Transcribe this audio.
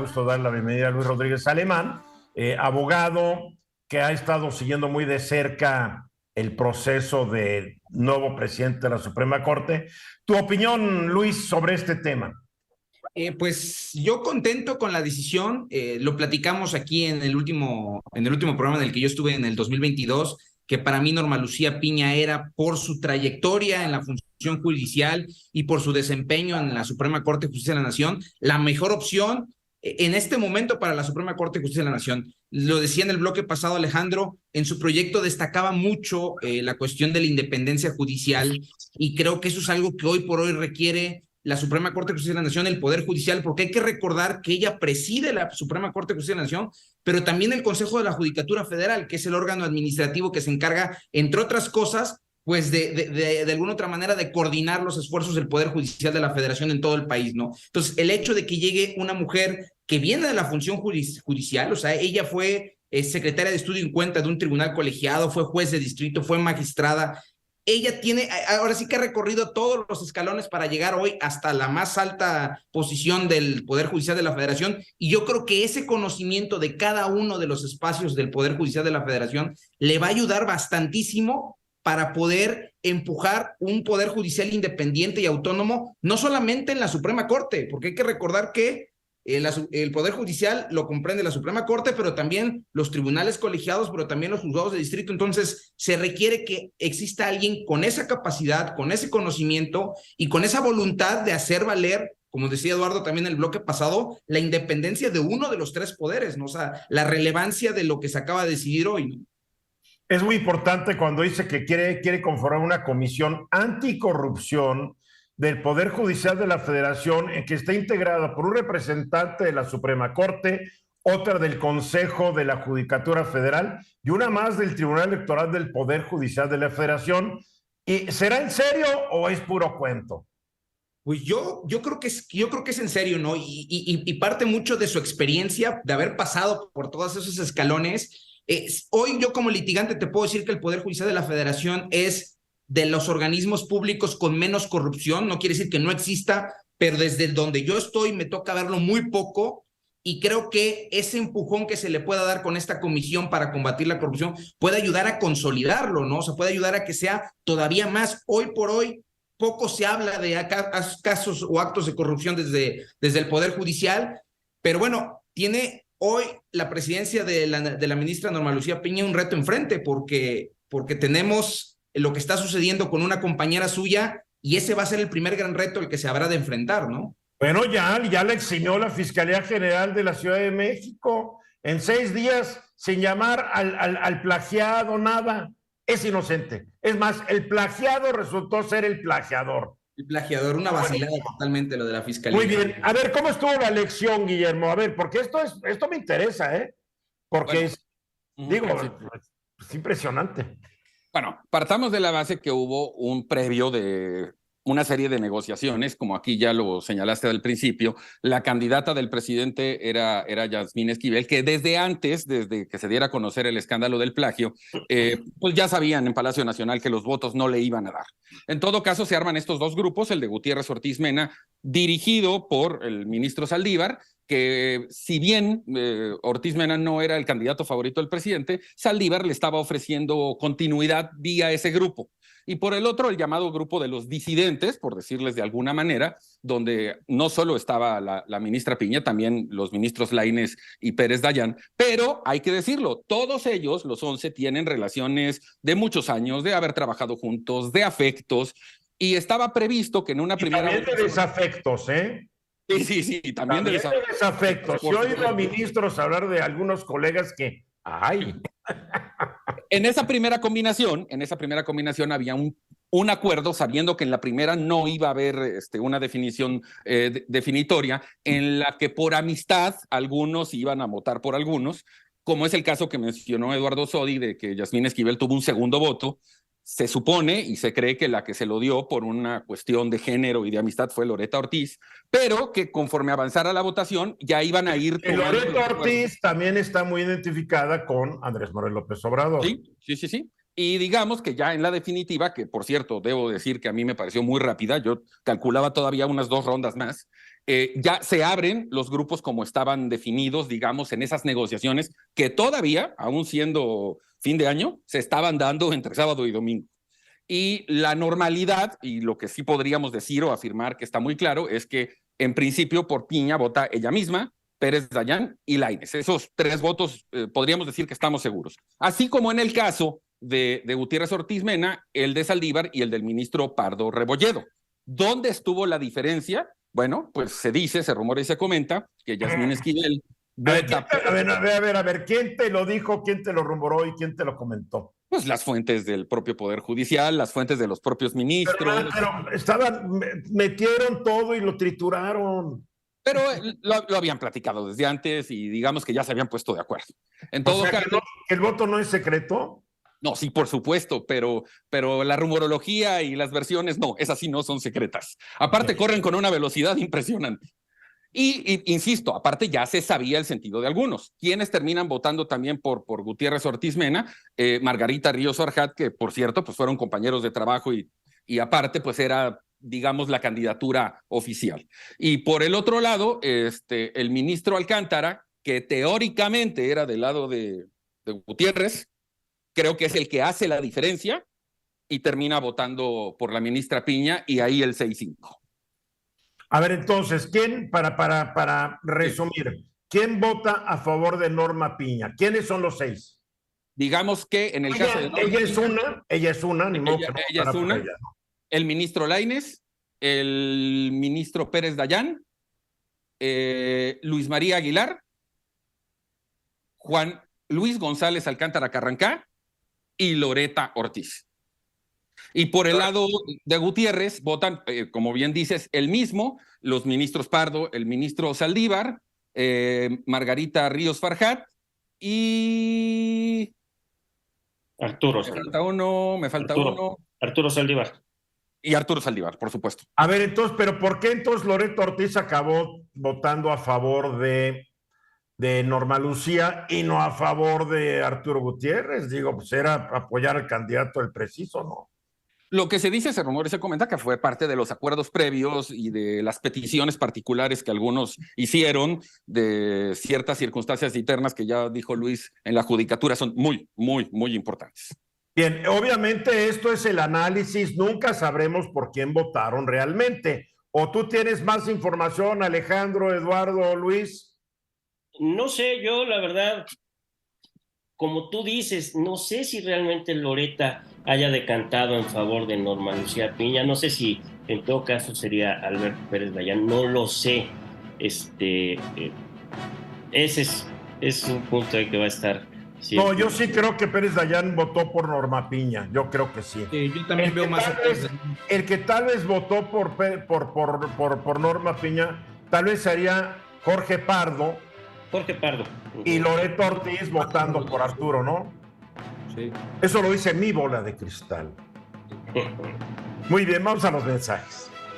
gusto dar la bienvenida a Luis Rodríguez Alemán, abogado que ha estado siguiendo muy de cerca el proceso de nuevo presidente de la Suprema Corte. Tu opinión, Luis, sobre este tema. Pues yo contento con la decisión, lo platicamos aquí en el último programa en el que yo estuve en el 2022, que para mí Norma Lucía Piña era, por su trayectoria en la función judicial y por su desempeño en la Suprema Corte de Justicia de la Nación, la mejor opción en este momento para la Suprema Corte de Justicia de la Nación. Lo decía en el bloque pasado Alejandro, en su proyecto destacaba mucho la cuestión de la independencia judicial, y creo que eso es algo que hoy por hoy requiere la Suprema Corte de Justicia de la Nación, el Poder Judicial, porque hay que recordar que ella preside la Suprema Corte de Justicia de la Nación, pero también el Consejo de la Judicatura Federal, que es el órgano administrativo que se encarga, entre otras cosas, pues de alguna otra manera de coordinar los esfuerzos del Poder Judicial de la Federación en todo el país, ¿no? Entonces, el hecho de que llegue una mujer que viene de la función judicial, o sea, ella fue secretaria de estudio en cuenta de un tribunal colegiado, fue juez de distrito, fue magistrada. Ella tiene, ahora sí que ha recorrido todos los escalones para llegar hoy hasta la más alta posición del Poder Judicial de la Federación, y yo creo que ese conocimiento de cada uno de los espacios del Poder Judicial de la Federación le va a ayudar bastantísimo para poder empujar un Poder Judicial independiente y autónomo, no solamente en la Suprema Corte, porque hay que recordar que el Poder Judicial lo comprende la Suprema Corte, pero también los tribunales colegiados, pero también los juzgados de distrito. Entonces, se requiere que exista alguien con esa capacidad, con ese conocimiento y con esa voluntad de hacer valer, como decía Eduardo también en el bloque pasado, la independencia de uno de los tres poderes, ¿no? O sea, la relevancia de lo que se acaba de decidir hoy, ¿no? Es muy importante cuando dice que quiere conformar una comisión anticorrupción del Poder Judicial de la Federación, en que está integrada por un representante de la Suprema Corte, otra del Consejo de la Judicatura Federal y una más del Tribunal Electoral del Poder Judicial de la Federación. ¿Y será en serio o es puro cuento? Pues yo creo que es en serio, ¿no? Y parte mucho de su experiencia, de haber pasado por todos esos escalones. Hoy yo como litigante te puedo decir que el Poder Judicial de la Federación es de los organismos públicos con menos corrupción. No quiere decir que no exista, pero desde donde yo estoy me toca verlo muy poco, y creo que ese empujón que se le pueda dar con esta comisión para combatir la corrupción puede ayudar a consolidarlo, ¿no? O sea, puede ayudar a que sea todavía más. Hoy por hoy poco se habla de casos o actos de corrupción desde el Poder Judicial, pero bueno, tiene hoy la presidencia de la ministra Norma Lucía Piña un reto enfrente, porque tenemos lo que está sucediendo con una compañera suya, y ese va a ser el primer gran reto al que se habrá de enfrentar, ¿no? Bueno, ya le eximió la Fiscalía General de la Ciudad de México en 6 días sin llamar al plagiado, nada. Es inocente. Es más, el plagiado resultó ser el plagiador. El plagiador, una vacilada totalmente lo de la Fiscalía. Muy bien. A ver, ¿cómo estuvo la elección, Guillermo? A ver, porque esto me interesa, ¿eh? Porque bueno, es impresionante. Bueno, partamos de la base que hubo un previo de una serie de negociaciones, como aquí ya lo señalaste al principio. La candidata del presidente era Yasmín Esquivel, que desde antes, desde que se diera a conocer el escándalo del plagio, pues ya sabían en Palacio Nacional que los votos no le iban a dar. En todo caso, se arman estos dos grupos, el de Gutiérrez Ortiz Mena, dirigido por el ministro Saldívar, que si bien Ortiz Mena no era el candidato favorito del presidente, Saldívar le estaba ofreciendo continuidad vía ese grupo. Y por el otro, el llamado grupo de los disidentes, por decirles de alguna manera, donde no solo estaba la ministra Piña, también los ministros Lainez y Pérez Dayán, pero hay que decirlo, todos ellos, los 11, tienen relaciones de muchos años, de haber trabajado juntos, de afectos, y estaba previsto que en una primera... También de desafectos, ¿eh? Sí, también de desafectos. Yo he oído a ministros hablar de algunos colegas que... ¡ay! En esa primera combinación había un acuerdo, sabiendo que en la primera no iba a haber una definición definitoria, en la que por amistad algunos iban a votar por algunos, como es el caso que mencionó Eduardo Sodi, de que Yasmín Esquivel tuvo un segundo voto. Se supone y se cree que la que se lo dio por una cuestión de género y de amistad fue Loretta Ortiz, pero que conforme avanzara la votación ya iban a ir... Loretta Ortiz también está muy identificada con Andrés Manuel López Obrador. Sí. Y digamos que ya en la definitiva, que por cierto, debo decir que a mí me pareció muy rápida, yo calculaba todavía unas 2 rondas más, ya se abren los grupos como estaban definidos, digamos, en esas negociaciones que todavía, aún siendo fin de año, se estaban dando entre sábado y domingo. Y la normalidad, y lo que sí podríamos decir o afirmar que está muy claro, es que en principio por Piña vota ella misma, Pérez Dayán y Lainez. Esos 3 votos podríamos decir que estamos seguros. Así como en el caso de Gutiérrez Ortiz Mena, el de Saldívar y el del ministro Pardo Rebolledo. ¿Dónde estuvo la diferencia? Bueno, pues se dice, se rumora y se comenta que Yasmín Esquivel vota. A ver, ¿quién te lo dijo, quién te lo rumoró y quién te lo comentó? Pues las fuentes del propio Poder Judicial, las fuentes de los propios ministros. Pero metieron todo y lo trituraron. Pero lo habían platicado desde antes y digamos que ya se habían puesto de acuerdo. En todo caso, que el voto no es secreto. No, sí, por supuesto, pero la rumorología y las versiones, no, esas sí no son secretas. Aparte, corren con una velocidad impresionante. Y insisto, aparte ya se sabía el sentido de algunos. Quienes terminan votando también por Gutiérrez Ortiz Mena, Margarita Ríos Farjat, que por cierto, pues fueron compañeros de trabajo y aparte, pues era, digamos, la candidatura oficial. Y por el otro lado, el ministro Alcántara, que teóricamente era del lado de Gutiérrez, creo que es el que hace la diferencia y termina votando por la ministra Piña y ahí el 6-5. A ver, entonces, ¿quién, para resumir, quién vota a favor de Norma Piña? ¿Quiénes son los 6? Digamos que en el caso de Norma ella es una, ni modo que no ella es una, ella, ¿no? El ministro Lainez, el ministro Pérez Dayán, Luis María Aguilar, Juan Luis González Alcántara Carrancá y Loreta Ortiz. Y por el lado de Gutiérrez votan, como bien dices, el mismo, los ministros Pardo, el ministro Saldívar, Margarita Ríos Farjat y... Arturo Saldívar. Me falta uno. Arturo Saldívar. Y Arturo Saldívar, por supuesto. A ver, entonces, ¿pero por qué entonces Loreta Ortiz acabó votando a favor de Norma Lucía y no a favor de Arturo Gutiérrez? Digo, pues era apoyar al candidato del preciso, ¿no? Lo que se dice, se rumora y se comenta que fue parte de los acuerdos previos y de las peticiones particulares que algunos hicieron de ciertas circunstancias internas que ya dijo Luis en la judicatura son muy, muy, muy importantes. Bien, obviamente esto es el análisis, nunca sabremos por quién votaron realmente. ¿O tú tienes más información, Alejandro, Eduardo, Luis? No sé, yo la verdad, como tú dices, no sé si realmente Loreta haya decantado en favor de Norma Lucía Piña. No sé si en todo caso sería Alberto Pérez Dayán, no lo sé. Ese es un punto de que va a estar. No, yo sí creo que Pérez Dayán votó por Norma Piña, yo creo que sí. Sí, yo también veo más. El que tal vez votó por Norma Piña, tal vez sería Jorge Pardo. Y Loreta Ortiz votando por Arturo, ¿no? Sí. Eso lo dice mi bola de cristal. Muy bien, vamos a los mensajes.